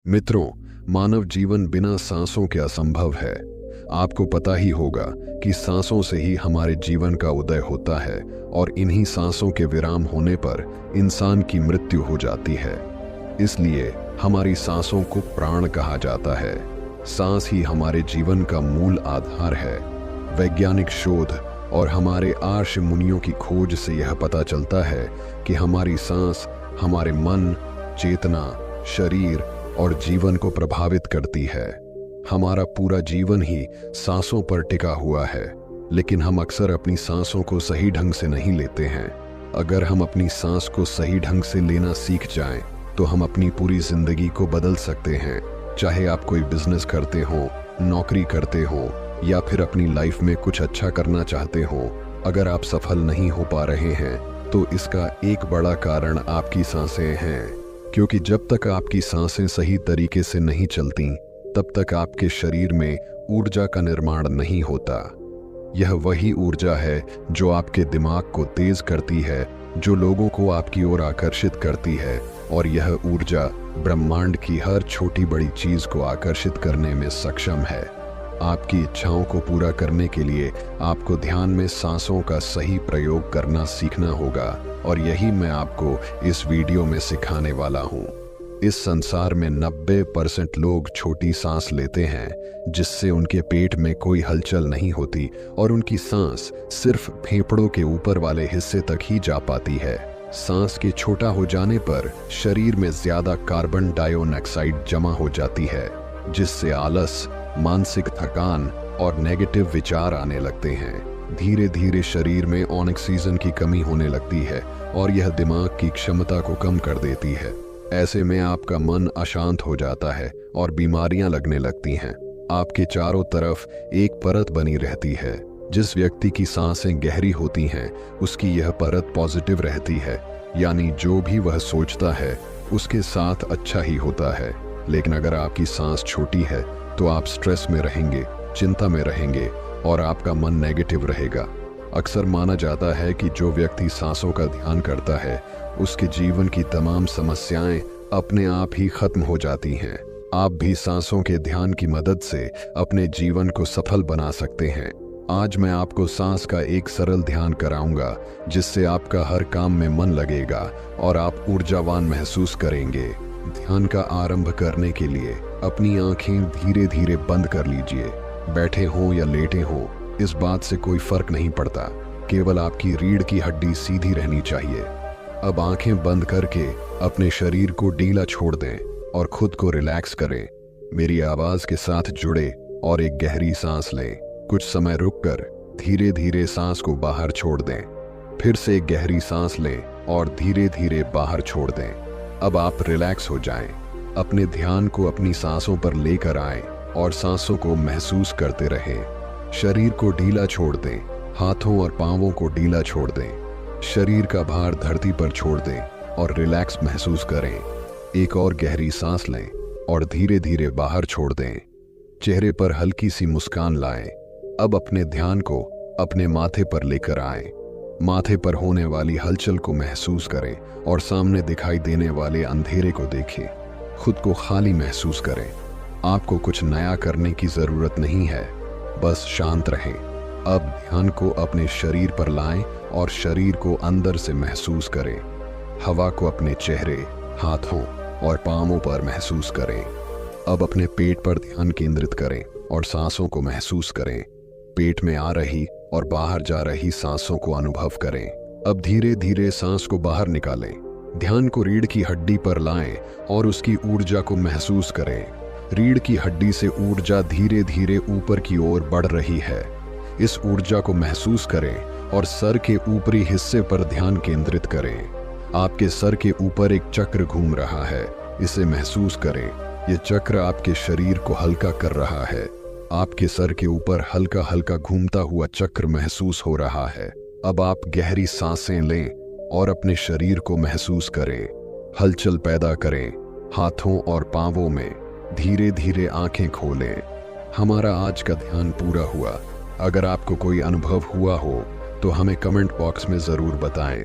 मित्रों, मानव जीवन बिना सांसों के असंभव है। आपको पता ही होगा कि सांसों से ही हमारे जीवन का उदय होता है और इन्हीं सांसों के विराम होने पर इंसान की मृत्यु हो जाती है। इसलिए हमारी सांसों को प्राण कहा जाता है। सांस ही हमारे जीवन का मूल आधार है। वैज्ञानिक शोध और हमारे आर्ष मुनियों की खोज से यह पता चलता है कि हमारी सांस हमारे मन, चेतना, शरीर और जीवन को प्रभावित करती है। हमारा पूरा जीवन ही सांसों पर टिका हुआ है, लेकिन हम अक्सर अपनी सांसों को सही ढंग से नहीं लेते हैं। अगर हम अपनी सांस को सही ढंग से लेना सीख जाएं, तो हम अपनी पूरी जिंदगी को बदल सकते हैं। चाहे आप कोई बिजनेस करते हो, नौकरी करते हो या फिर अपनी लाइफ में कुछ अच्छा करना चाहते हो, अगर आप सफल नहीं हो पा रहे हैं तो इसका एक बड़ा कारण आपकी सांसें हैं। क्योंकि जब तक आपकी सांसें सही तरीके से नहीं चलती, तब तक आपके शरीर में ऊर्जा का निर्माण नहीं होता। यह वही ऊर्जा है जो आपके दिमाग को तेज करती है, जो लोगों को आपकी ओर आकर्षित करती है, और यह ऊर्जा ब्रह्मांड की हर छोटी बड़ी चीज को आकर्षित करने में सक्षम है। आपकी इच्छाओं को पूरा करने के लिए आपको ध्यान में सांसों का सही प्रयोग करना सीखना होगा, और यही मैं आपको इस वीडियो में सिखाने वाला हूँ। इस संसार में 90% लोग छोटी सांस लेते हैं, जिससे उनके पेट में कोई हलचल नहीं होती और उनकी सांस सिर्फ फेफड़ों के ऊपर वाले हिस्से तक ही जा पाती है। सांस के छोटा हो जाने पर शरीर में ज्यादा कार्बन डाइऑक्साइड जमा हो जाती है, जिससे आलस, मानसिक थकान और नेगेटिव विचार आने लगते हैं। धीरे धीरे शरीर में ऑक्सीजन की कमी होने लगती है और यह दिमाग की क्षमता को कम कर देती है। ऐसे में आपका मन अशांत हो जाता है और बीमारियां लगने लगती हैं। आपके चारों तरफ एक परत बनी रहती है। जिस व्यक्ति की सांसें गहरी होती हैं, उसकी यह परत पॉजिटिव रहती है, यानी जो भी वह सोचता है उसके साथ अच्छा ही होता है। लेकिन अगर आपकी सांस छोटी है तो आप स्ट्रेस में रहेंगे, चिंता में रहेंगे और आपका मन नेगेटिव रहेगा। अक्सर माना जाता है कि जो व्यक्ति सांसों का ध्यान करता है, उसके जीवन की तमाम समस्याएं अपने आप ही खत्म हो जाती हैं। आप भी सांसों के ध्यान की मदद से अपने जीवन को सफल बना सकते हैं। आज मैं आपको सांस का एक सरल ध्यान कराऊंगा, जिससे आपका हर काम में मन लगेगा और आप ऊर्जावान महसूस करेंगे। ध्यान का आरंभ करने के लिए अपनी आंखें धीरे धीरे बंद कर लीजिए। बैठे हो या लेटे हो, इस बात से कोई फर्क नहीं पड़ता, केवल आपकी रीढ़ की हड्डी सीधी रहनी चाहिए। अब आंखें बंद करके अपने शरीर को ढीला छोड़ दें और खुद को रिलैक्स करें। मेरी आवाज के साथ जुड़े और एक गहरी सांस लें। कुछ समय रुककर धीरे धीरे सांस को बाहर छोड़ दें। फिर से एक गहरी सांस लें और धीरे धीरे बाहर छोड़ दें। अब आप रिलैक्स हो जाएं। अपने ध्यान को अपनी सांसों पर लेकर आएं और सांसों को महसूस करते रहें। शरीर को ढीला छोड़ दें, हाथों और पांवों को ढीला छोड़ दें। शरीर का भार धरती पर छोड़ दें और रिलैक्स महसूस करें। एक और गहरी सांस लें और धीरे धीरे बाहर छोड़ दें। चेहरे पर हल्की सी मुस्कान लाएं। अब अपने ध्यान को अपने माथे पर लेकर आएं। माथे पर होने वाली हलचल को महसूस करें और सामने दिखाई देने वाले अंधेरे को देखें। खुद को खाली महसूस करें। आपको कुछ नया करने की जरूरत नहीं है, बस शांत रहें। अब ध्यान को अपने शरीर पर लाएं और शरीर को अंदर से महसूस करें। हवा को अपने चेहरे, हाथों और पांवों पर महसूस करें। अब अपने पेट पर ध्यान केंद्रित करें और सांसों को महसूस करें। पेट में आ रही और बाहर जा रही सांसों को अनुभव करें। अब धीरे धीरे सांस को बाहर निकालें। ध्यान को रीढ़ की हड्डी पर लाएं और उसकी ऊर्जा को महसूस करें। रीढ़ की हड्डी से ऊर्जा धीरे धीरे ऊपर की ओर बढ़ रही है। इस ऊर्जा को महसूस करें और सर के ऊपरी हिस्से पर ध्यान केंद्रित करें। आपके सर के ऊपर एक चक्र घूम रहा है, इसे महसूस करें। यह चक्र आपके शरीर को हल्का कर रहा है। आपके सर के ऊपर हल्का हल्का घूमता हुआ चक्र महसूस हो रहा है। अब आप गहरी सांसें लें और अपने शरीर को महसूस करें। हलचल पैदा करें। हाथों और पांवों में धीरे धीरे आंखें खोलें। हमारा आज का ध्यान पूरा हुआ। अगर आपको कोई अनुभव हुआ हो तो हमें कमेंट बॉक्स में जरूर बताएं।